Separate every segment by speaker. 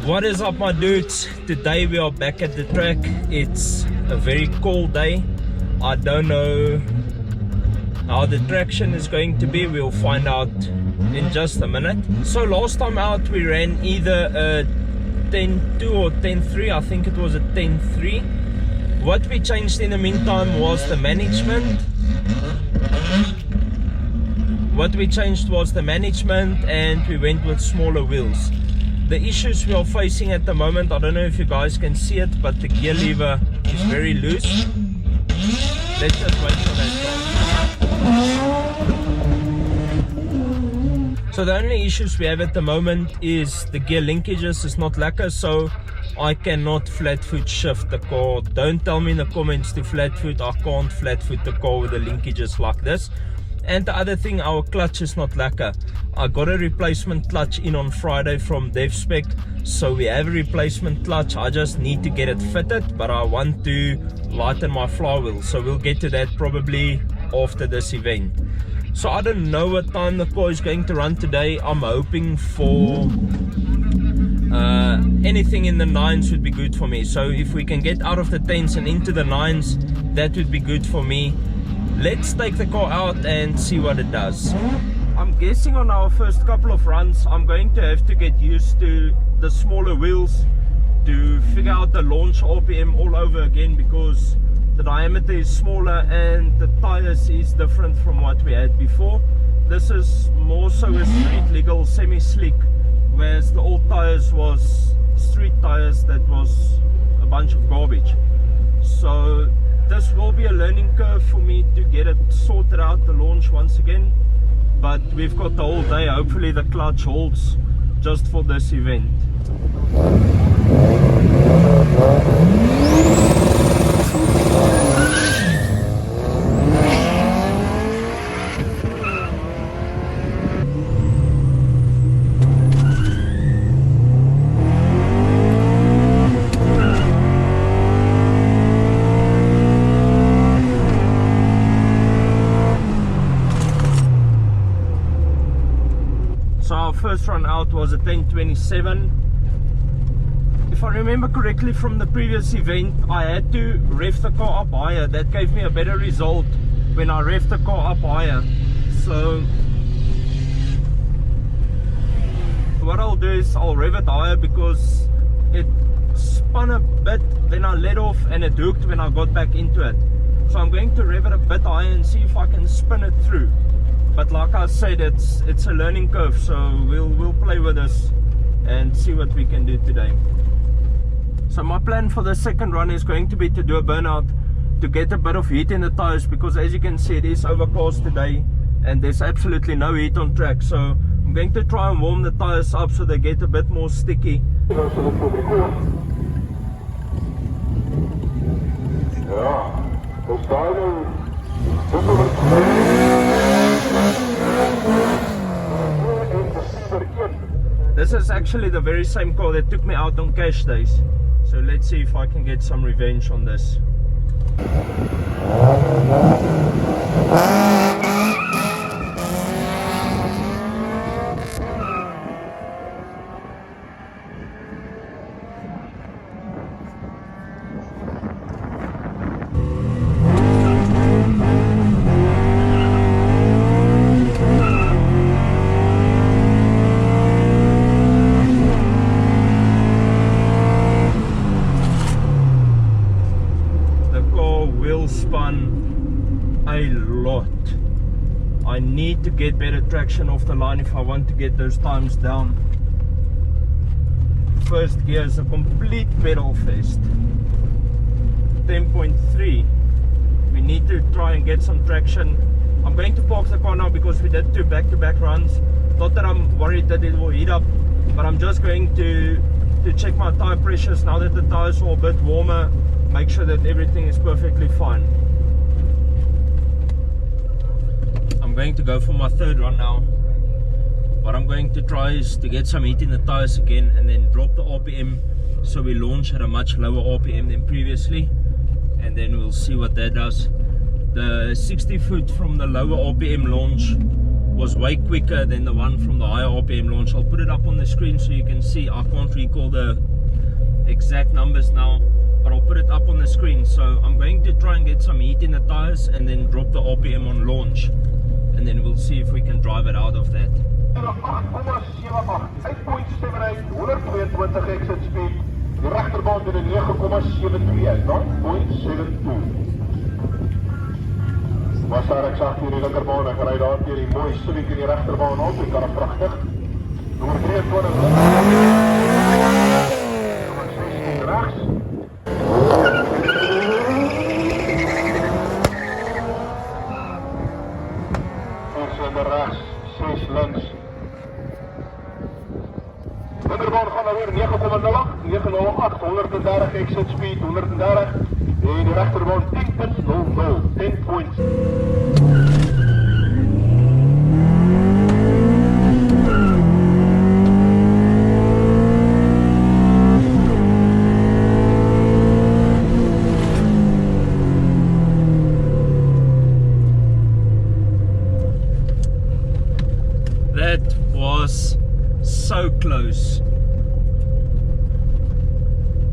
Speaker 1: What is up, my dudes? Today we are back at the track. It's a very cold day. I don't know how the traction is going to be. We'll find out in just a minute. So last time out we ran either a 10.2 or 10.3. I think it was a 10.3. What we changed in the meantime was the management. And we went with smaller wheels. The issues we are facing at the moment, I don't know if you guys can see it, but the gear lever is very loose. Let's just wait for that. So the only issues we have at the moment is the gear linkages is not lacquer, so I cannot flat foot shift the car. Don't tell me in the comments to flat foot. I can't flat foot the car with the linkages like this. And the other thing, our clutch is not lacquer. I got a replacement clutch in on Friday from DevSpec, so we have a replacement clutch. I just need to get it fitted, but I want to lighten my flywheel, so we'll get to that probably after this event. So I don't know what time the car is going to run today. I'm hoping for anything in the 9s would be good for me. So if we can get out of the 10s and into the 9s, that would be good for me. Let's take the car out and see what it does. I'm guessing on our first couple of runs I'm going to have to get used to the smaller wheels to figure out the launch RPM all over again, because the diameter is smaller and the tires is different from what we had before. This is more so a street legal semi-slick, whereas the old tires was street tires that was a bunch of garbage. So this will be a learning curve for me to get it sorted out, the launch once again. But we've got the whole day. Hopefully the clutch holds just for this event. First run out was a 10.27. If I remember correctly from the previous event, I had to rev the car up higher. That gave me a better result when I revved the car up higher. So what I'll do is I'll rev it higher, because it spun a bit, then I let off and it hooked when I got back into it. So I'm going to rev it a bit higher and see if I can spin it through. But like I said, it's a learning curve, so we'll play with this and see what we can do today. So my plan for the second run is going to be to do a burnout to get a bit of heat in the tires, because as you can see it is overcast today and there's absolutely no heat on track. So I'm going to try and warm the tires up so they get a bit more sticky. This is actually the very same car that took me out on cash days. So let's see if I can get some revenge on this. I need to get better traction off the line if I want to get those times down. First gear is a complete pedal fest. 10.3. We need to try and get some traction. I'm going to park the car now because we did 2 back-to-back runs. Not that I'm worried that it will heat up, but I'm just going to to check my tire pressures now that the tires are a bit warmer, make sure that everything is perfectly fine. I'm going to go for my third run now. What I'm going to try is to get some heat in the tires again and then drop the RPM so we launch at a much lower RPM than previously, and then we'll see what that does. The 60 foot from the lower RPM launch was way quicker than the one from the higher RPM launch. I'll put it up on the screen so you can see. I can't recall the exact numbers now, but I'll put it up on the screen. So I'm going to try and get some heat in the tires and then drop the RPM on launch, and then we'll see if we can drive it out of that.
Speaker 2: 8.78, 122 exit speed. De rechterband in een 9.72, 9.72. Was daar exact hier in de linkerbaan en rijdt daar hier die mooie Civic in die rechterbaan op. Die kan het prachtig. Nummer 23. Nummer 16 rechts. Voorzitter rechts, 6 links. Linkerbaan gaan dan weer 9.08, 908, 130 exit speed, 130. En de rechterbaan 10.00, 10 points.
Speaker 1: That was so close.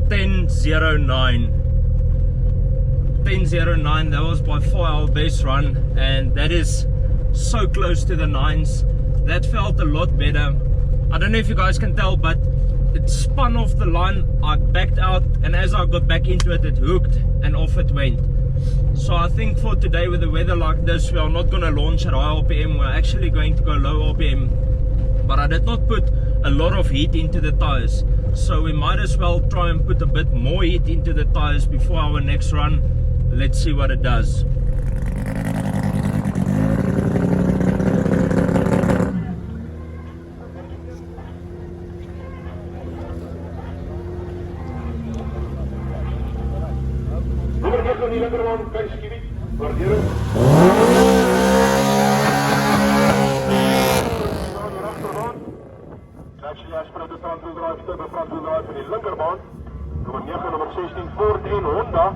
Speaker 1: 10.09. 10.09, that was by far our best run, and that is so close to the 9s. That felt a lot better. I don't know if you guys can tell, but it spun off the line. I backed out, and as I got back into it, it hooked and off it went. So I think for today, with the weather like this, we are not going to launch at high RPM. We're actually going to go low RPM, but I did not put a lot of heat into the tires, so we might as well try and put a bit more heat into the tires before our next run. Let's see what it does.
Speaker 2: Actually, as per de front-wheel drive, turbo front-wheel drive in die linkerbaan. Nummer 9, nummer 16, Ford en Honda.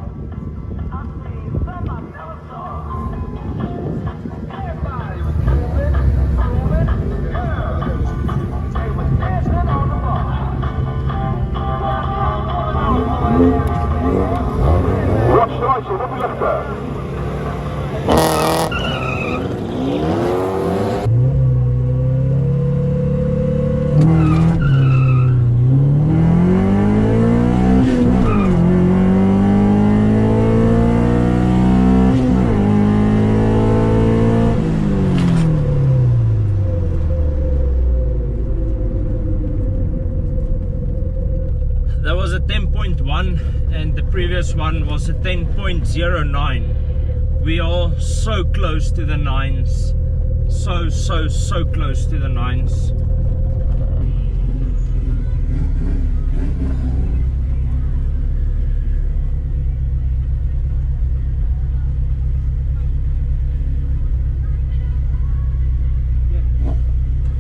Speaker 2: Watch the right, op de lichten.
Speaker 1: That was a 10.1 and the previous one was a 10.09. We are so close to the 9s. So close to the 9s.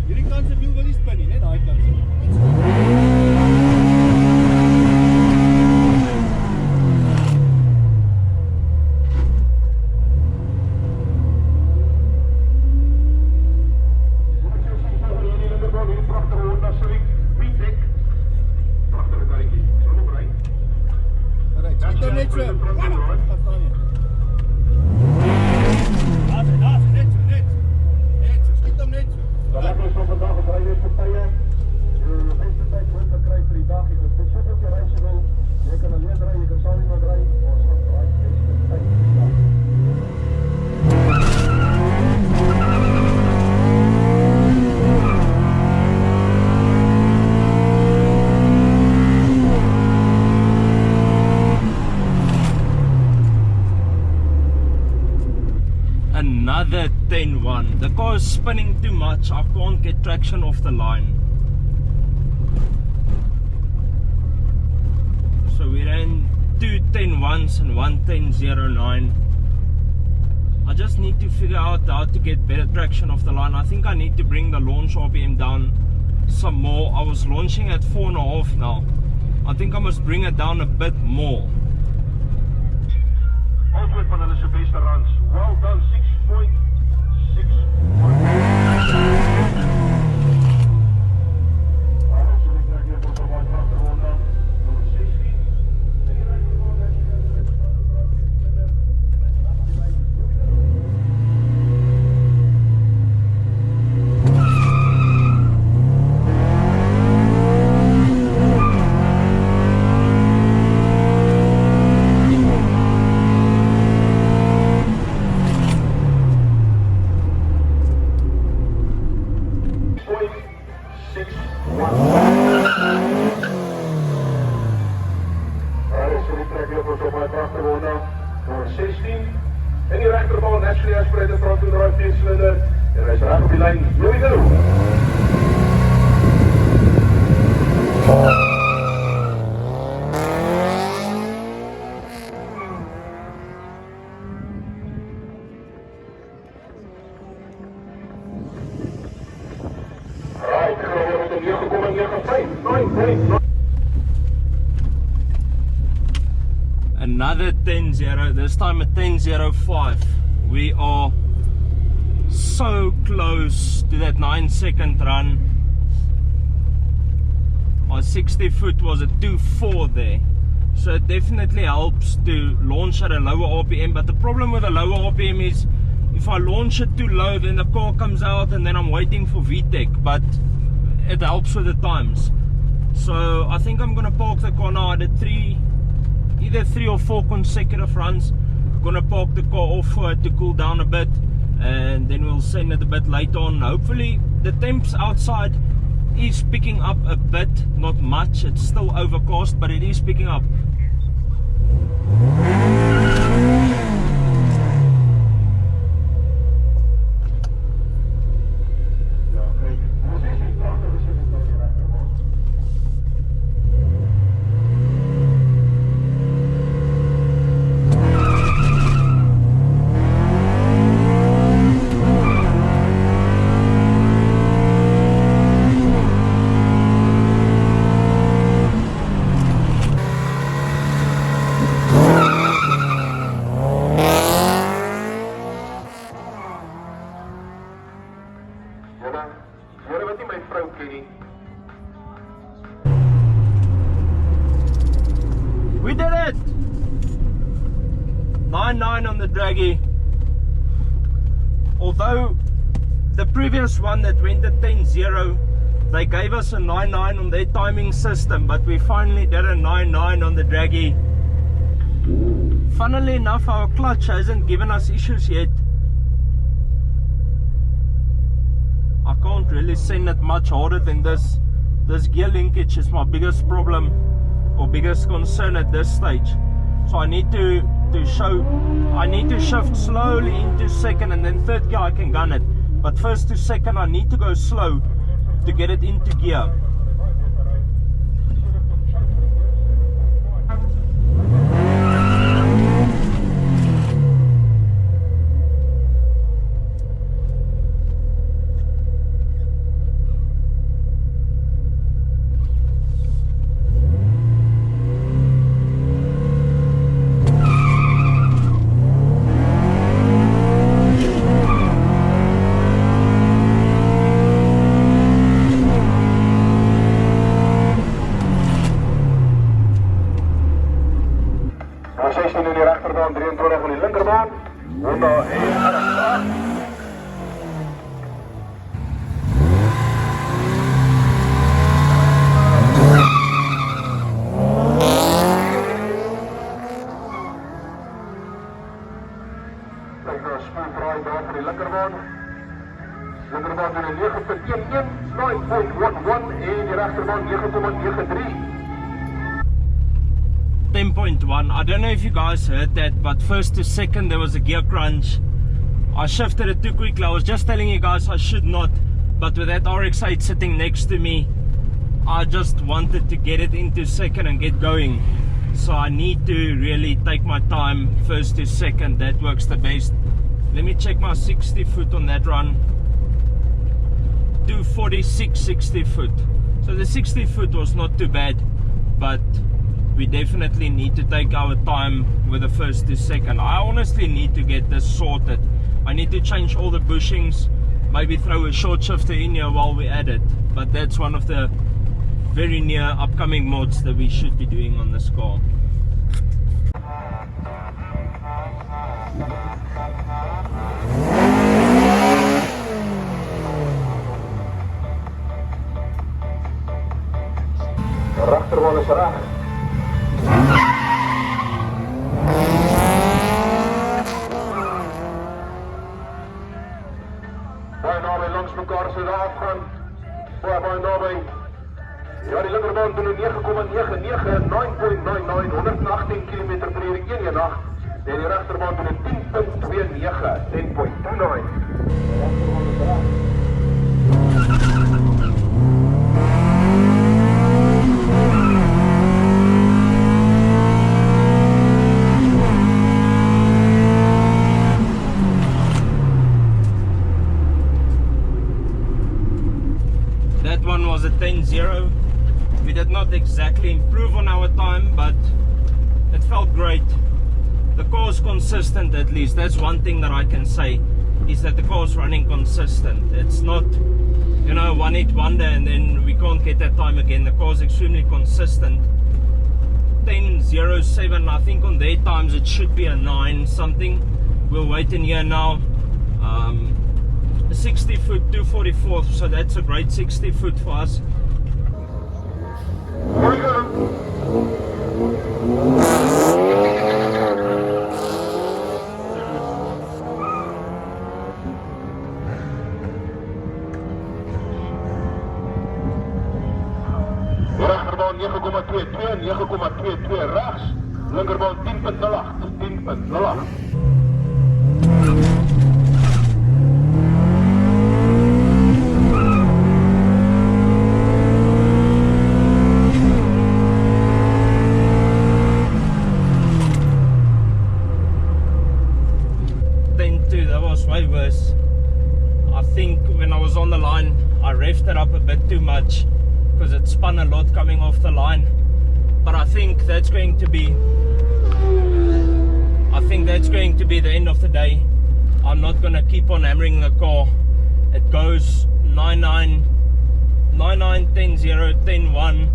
Speaker 3: Hierdie kant se wiel wil nie spin nie, net daai kant se.
Speaker 2: Honda Civic B20VTEC. Prachtige karretjie. Sal op ry.
Speaker 3: Alright, skiet hom net so. Gaan staan nie. Net so. Net so, skiet hom net so.
Speaker 2: Dan lekker is nog vandag op rijden partye. Je eerste tijd wordt gekrijgt voor die dag. Je kunt zo op je reisje wil. Je kan alleen rijden, je kan samen iemand rijden. Maar zo rijdt de eerste tijd.
Speaker 1: Another 10.1. The car is spinning too much. I can't get traction off the line. two 10.1s and one 10.09. I just need to figure out how to get better traction off the line. I think I need to bring the launch RPM down some more. I was launching at 4.5 now. I think I must bring it down a bit more.
Speaker 2: Altyd van hulle se beste runs. Well done, 6.61. En die rechterbaan, naturally aspirated front to drive 10 cylinder. En hij is recht op die lijn. Here we go. Right, dan gaan we met een 9,95. 9.9.
Speaker 1: Another 10.0, this time a 10.05. We are so close to that 9-second run. My 60 foot was a 2.4 there, so it definitely helps to launch at a lower RPM. But the problem with a lower RPM is if I launch it too low, then the car comes out and then I'm waiting for VTEC, but it helps with the times. So I think I'm gonna park the car now. I did either 3 or 4 consecutive runs. Gonna park the car off for it to cool down a bit, and then we'll send it a bit later on. Hopefully the temps outside is picking up a bit, not much, it's still overcast, but it is picking up. We did it! 9.9 on the draggy. Although the previous one that went at 10.0, they gave us a 9.9 on their timing system, but we finally did a 9.9 on the draggy. Funnily enough, our clutch hasn't given us issues yet. I can't really send it much harder than this. This gear linkage is my biggest problem or biggest concern at this stage. So I need to shift slowly into second, and then third gear I can gun it. But first to second I need to go slow to get it into gear.
Speaker 2: Honda Civic. Kijk naar een spoeldraai daar voor die linkerbaan. Linkerbaan doen een 9.11, 9.11 en die rechterbaan 9.93.
Speaker 1: 10.1. I don't know if you guys heard that, but first to second there was a gear crunch. I shifted it too quickly. I was just telling you guys I should not, but with that RX-8 sitting next to me, I just wanted to get it into second and get going. So I need to really take my time, first to second. That works the best. Let me check my 60 foot on that run. 246 60 foot. So the 60 foot was not too bad, but we definitely need to take our time with the first to second. I honestly need to get this sorted. I need to change all the bushings, maybe throw a short shifter in here while we're at it. But that's one of the very near upcoming mods that we should be doing on this car.
Speaker 2: Regterwal is reg. Baie naby langs mekaar so daar afgaan. Baie naby. Ja, die linkerbaan doen 9,99, 9.99, 118 km/h 1 en die regterbaan doen 10.29, 10.29.
Speaker 1: That one was a 10.0. We did not exactly improve on our time, but it felt great. The car's consistent, at least. That's one thing that I can say, is that the car's running consistent. It's not, you know, one hit wonder and then we can't get that time again. The car's extremely consistent. 10.07, I think on their times it should be a 9 something. We'll wait in here now. 60 foot 244, so that's a great 60 foot for us.
Speaker 2: Rechterbaan 9,22, 9,22 rechts, linkerbaan 10.08, 10.08.
Speaker 1: Way worse. I think when I was on the line I revved it up a bit too much because it spun a lot coming off the line, but I think that's going to be the end of the day. I'm not gonna keep on hammering the car. It goes 9.9, 9.9, 10.0, 10.1,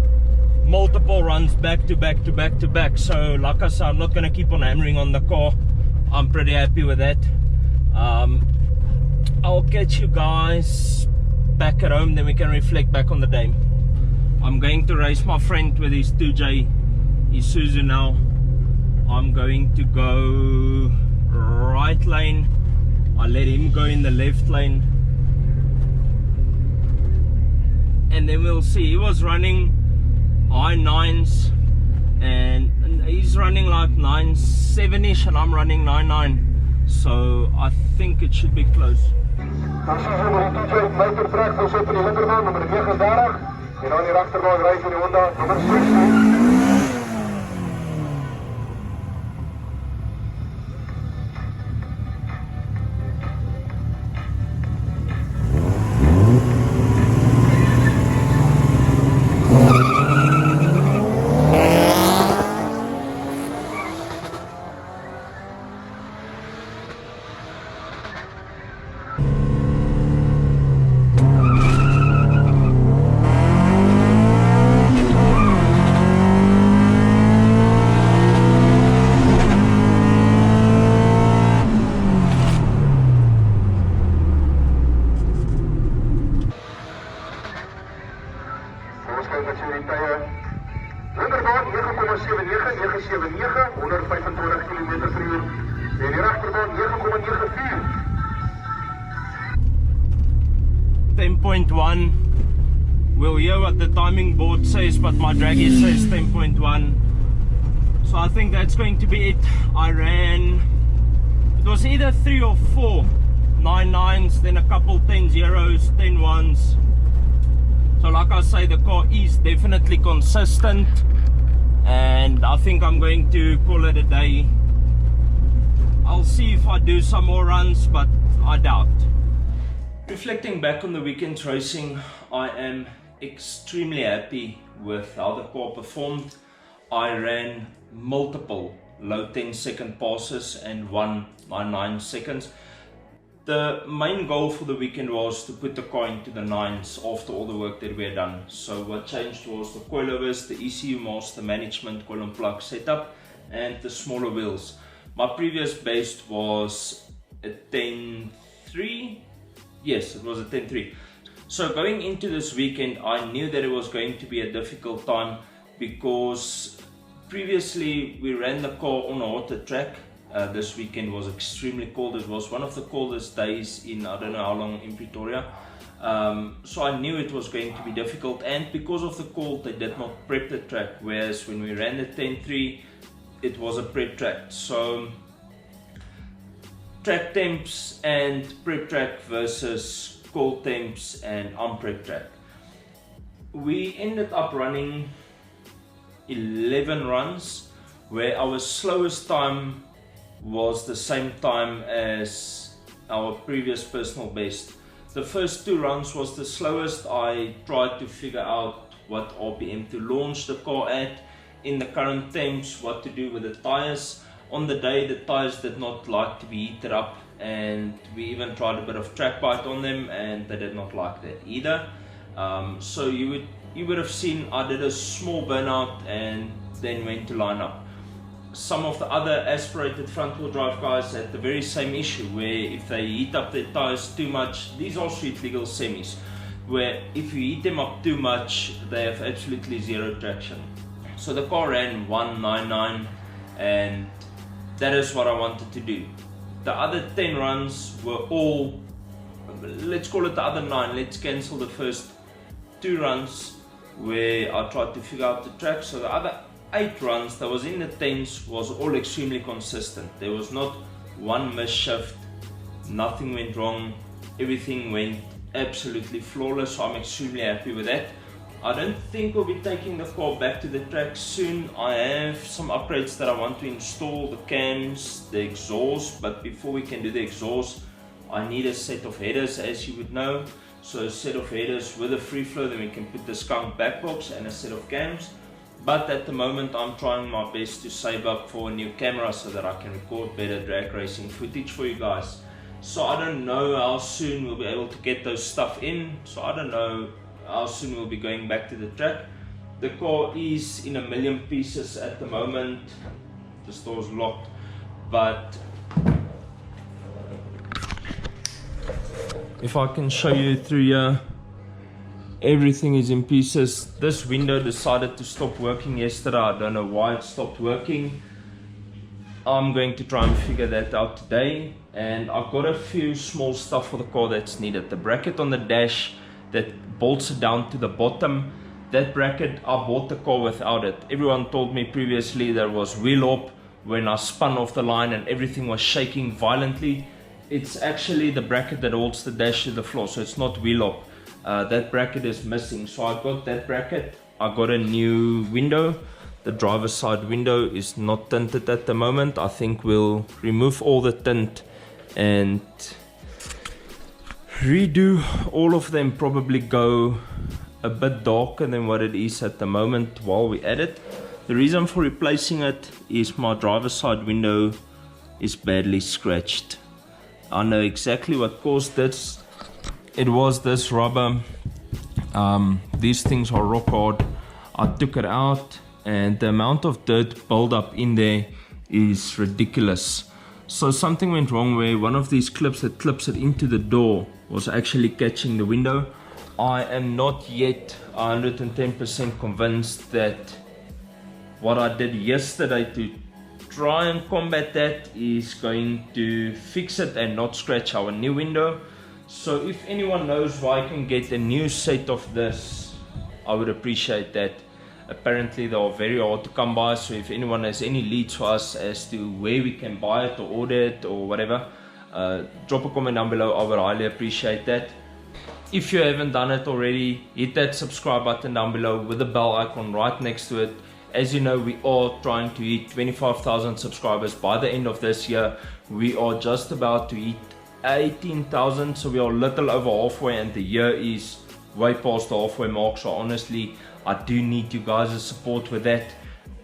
Speaker 1: multiple runs back to back to back to back. So like I said, I'm not gonna keep on hammering on the car. I'm pretty happy with that. I'll catch you guys back at home, then we can reflect back on the day. I'm going to race my friend with his 2J Isuzu now. I'm going to go right lane. I let him go in the left lane, and then we'll see. He was running high 9s and he's running like 9.7ish and I'm running 9.9. So I think it should be close.
Speaker 2: Isuzu met die 2 meter trek wil sit in die linkerbaan, nummer 39. En dan die rechterbaan ry vir die Honda, nummer 16. Linkerbaan 9,79, 979, 125 km/h. En die rechterbaan 9,94.
Speaker 1: 10.1. We'll hear what the timing board says, but my draggy says 10.1. So I think that's going to be it. I ran, it was either 3 or 4 9.9s, then a couple 10.0s, 10.1s. So like I say, the car is definitely consistent. and I think I'm going to call it a day. I'll see if I do some more runs, but I doubt. Reflecting back on the weekend's racing, I am extremely happy with how the car performed. I ran multiple low 10-second passes and won my 9 seconds. The main goal for the weekend was to put the car into the 9s after all the work that we had done. So what changed was the coilovers, the ECU Master Management coil and plug setup, and the smaller wheels. My previous base was a 10.3. Yes, it was a 10.3. So going into this weekend, I knew that it was going to be a difficult time because previously we ran the car on a hotter track. This weekend was extremely cold. It was one of the coldest days in I don't know how long in Pretoria. So I knew it was going to be difficult, and because of the cold they did not prep the track, whereas when we ran the 10.3 it was a prep track. So track temps and prep track versus cold temps and unprepped track. We ended up running 11 runs, where our slowest time was the same time as our previous personal best. The first 2 runs was the slowest. I tried to figure out what RPM to launch the car at, in the current temps, what to do with the tires. On the day the tires did not like to be heated up, and we even tried a bit of track bite on them and they did not like that either. So you would have seen I did a small burnout and then went to line up. Some of the other aspirated front wheel drive guys had the very same issue, where if they heat up their tires too much, these are street legal semis, where if you heat them up too much they have absolutely zero traction. So the car ran 199, and that is what I wanted to do. The other 10 runs were all, let's call it the other 9, let's cancel the first 2 runs where I tried to figure out the track. So the other 8 runs that was in the 10s was all extremely consistent. There was not one miss shift, nothing went wrong, everything went absolutely flawless. So I'm extremely happy with that. I don't think we'll be taking the car back to the track soon. I have some upgrades that I want to install, the cams, the exhaust, but before we can do the exhaust I need a set of headers, as you would know. So a set of headers with a free flow, then we can put the skunk back box and a set of cams. But at the moment I'm trying my best to save up for a new camera so that I can record better drag racing footage for you guys. So I don't know how soon we'll be able to get those stuff in. So I don't know how soon we'll be going back to the track. The car is in a million pieces at the moment. The store's locked, but if I can show you through here, everything is in pieces. This window decided to stop working yesterday. I don't know why it stopped working. I'm going to try and figure that out today. And I've got a few small stuff for the car that's needed. The bracket on the dash that bolts it down to the bottom, that bracket, I bought the car without it. Everyone told me previously there was wheel hop when I spun off the line and everything was shaking violently. It's actually the bracket that holds the dash to the floor, so it's not wheel hop. That bracket is missing, so I got that bracket. I got a new window. The driver's side window is not tinted at the moment. I think we'll remove all the tint and redo all of them, probably go a bit darker than what it is at the moment while we at it. The reason for replacing it is my driver's side window is badly scratched. I know exactly what caused this. It was this rubber. These things are rock hard. I took it out and the amount of dirt build up in there is ridiculous. So something went wrong where one of these clips that clips it into the door was actually catching the window. I am not yet 110% convinced that what I did yesterday to try and combat that is going to fix it and not scratch our new window. So if anyone knows where I can get a new set of this, I would appreciate that. Apparently they are very hard to come by, so if anyone has any leads for us as to where we can buy it or order it or whatever, drop a comment down below. I would highly appreciate that. If you haven't done it already, hit that subscribe button down below with the bell icon right next to it. As you know, we are trying to hit 25,000 subscribers by the end of this year. We are just about to hit 18,000, so we are a little over halfway, and the year is way past the halfway mark. So honestly, I do need you guys' support with that.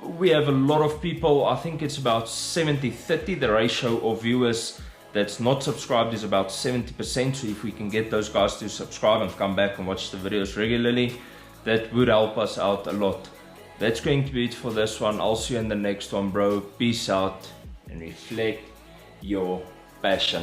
Speaker 1: We have a lot of people, I think it's about 70-30, the ratio of viewers that's not subscribed is about 70%. So if we can get those guys to subscribe and come back and watch the videos regularly, that would help us out a lot. That's going to be it for this one. I'll see you in the next one, bro. Peace out and reflect your passion.